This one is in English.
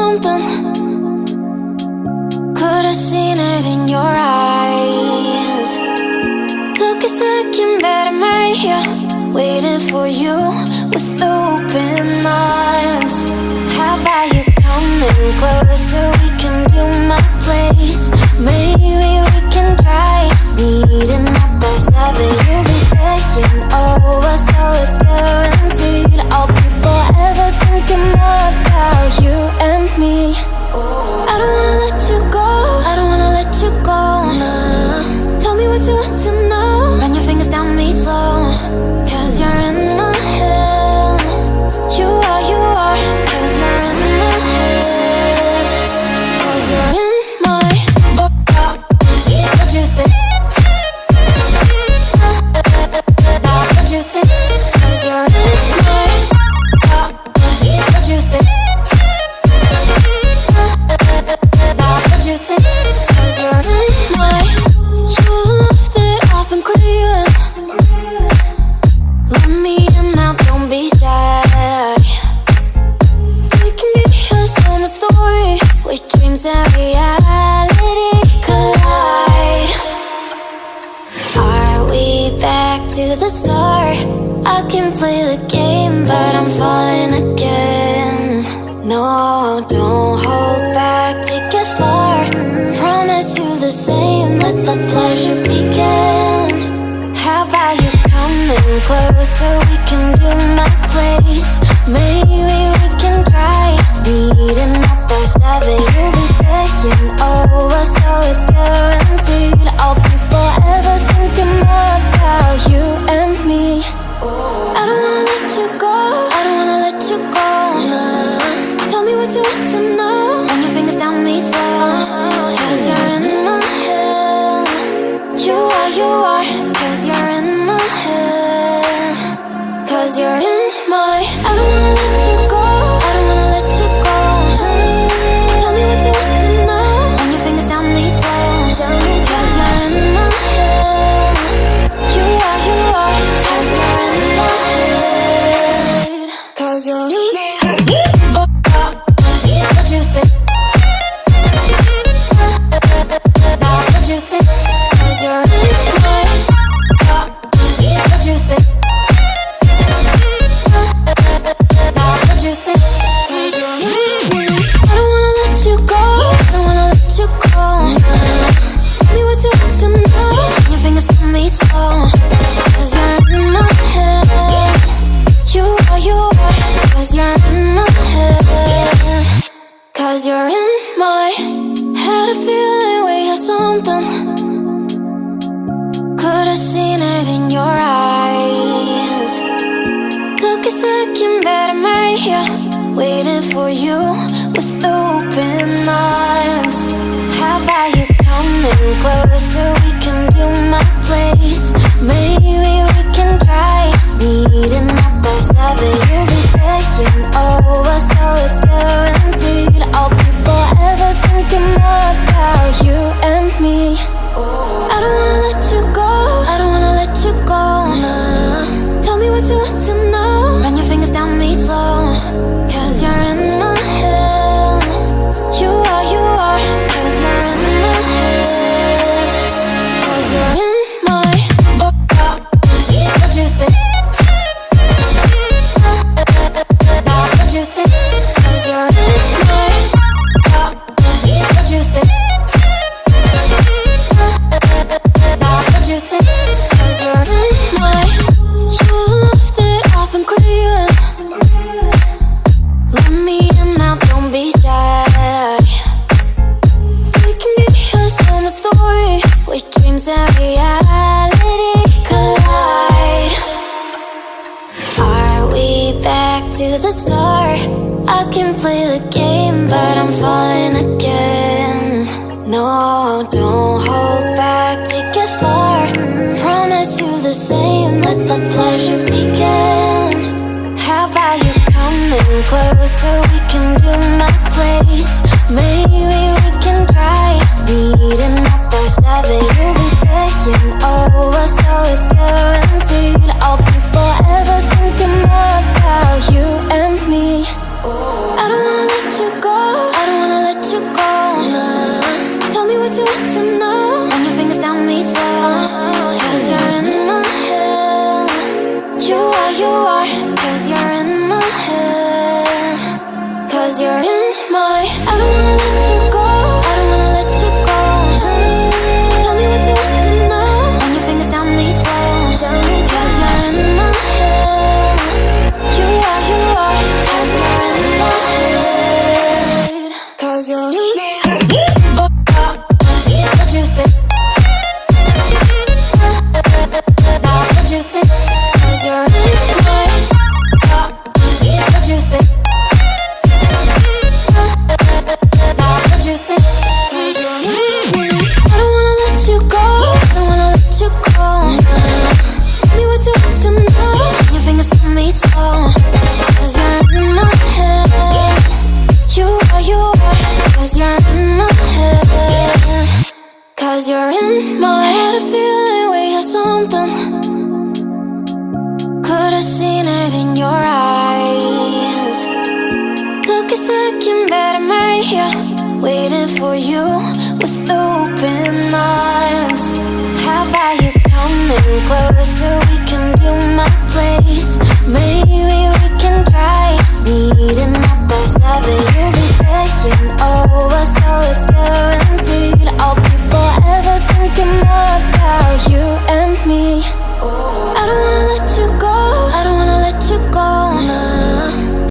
something. Could've seen it in your eyes. Took a second, but I'm right here, waiting for you with open arms. How about you coming closer? We can do my place. Maybe we can try meeting up by 7. You'll be saying over, so it's guaranteed. I'll be forever thinking more about you and me. I don't wanna let you go, I don't wanna let you go. Tell me what you want to know. Run your fingers down me slow, 'cause you're in my head. You are, 'cause you're in my head. 'Cause you're in my what you think? What you think? 'Cause you're in my what you think? What you think? 'Cause you're in my you love that I've been craving. Let me in now, don't be shy. We can be a summer story where dreams and reality collide. Are we back to the start? I can play the game, but I'm falling again. No, don't hold back, take it far. Promise you the same, let the pleasure begin. How about you coming closer? We can do my place. Maybe we can try meeting up by 7. You'll be saying over, so it's guaranteed. I'll be forever thinking more about you and me. I don't wanna let you go, I don't wanna let you go. Tell me what you want to know. Run your fingers down me slow, 'cause you're in my head. You are, 'cause you're in my head. 'Cause you're in my I don't wanna let you go, I don't wanna let you go. Tell me what you want to know. Run your fingers down me slow, 'cause you're in my head. You are, 'cause you're in my head. 'Cause you're in my head. What you think? What you think? 'Cause you're in my what you think? What you think? 'Cause you're in my I don't wanna let you go, I don't wanna let you go. Tell me what you want to know. Your fingers tell me slow, 'cause you're in my head. You are, 'cause you're in my head. 'Cause you're in my had a feeling we had something. Could've seen it in your eyes. Took a second, but I'm right here, waiting for you with open arms. How about you coming closer? We can do my place. Maybe we can try meeting up by 7. You'll be saying over, so it's guaranteed. I'll be forever thinking more about you and me. I don't wanna let you go, I don't wanna let you go. Tell me what you want to know. Run your fingers down me slow, 'cause you're in my head. You are, 'cause you're in my head. 'Cause you're in my what you think? What you think? 'Cause you're in my what you think? What you think? 'Cause you're in my you love that I've been craving. Let me in now, don't be shy. We can be a summer story where dreams and reality collide. Are we back to the start? I can play the game, but I'm falling again. No, don't hold back, take it far. Promise you the same, let the pleasure begin. How about you coming closer? We can do my place. Maybe we can try meeting up by 7. You'll be saying over, so it's guaranteed. I'll be forever thinking more about you and me. I don't wanna let you go, I 'cause you're in my. I don't wanna let you go, I don't wanna let you go. Tell me what you want to know. Run your fingers down me slow, 'cause you're in my head. You are, 'cause you're in my head. 'Cause you're in my head. Oh, what you think? What you think? 'Cause you're in my head. What you think? What you think? I don't wanna let you go, I don't wanna let you go. Tell me what you want to know. Your fingers tell me so, 'cause you're in my head. You are, 'cause you're in my head. 'Cause you're in my head. I had a feeling we had something. Could've seen it in your eyes. Took a second, but I'm right here, waiting for you with open arms. How about you coming closer? We can do my place. Maybe we can try meeting up by 7. You'll be saying over, so it's guaranteed. I'll be forever thinking more about you.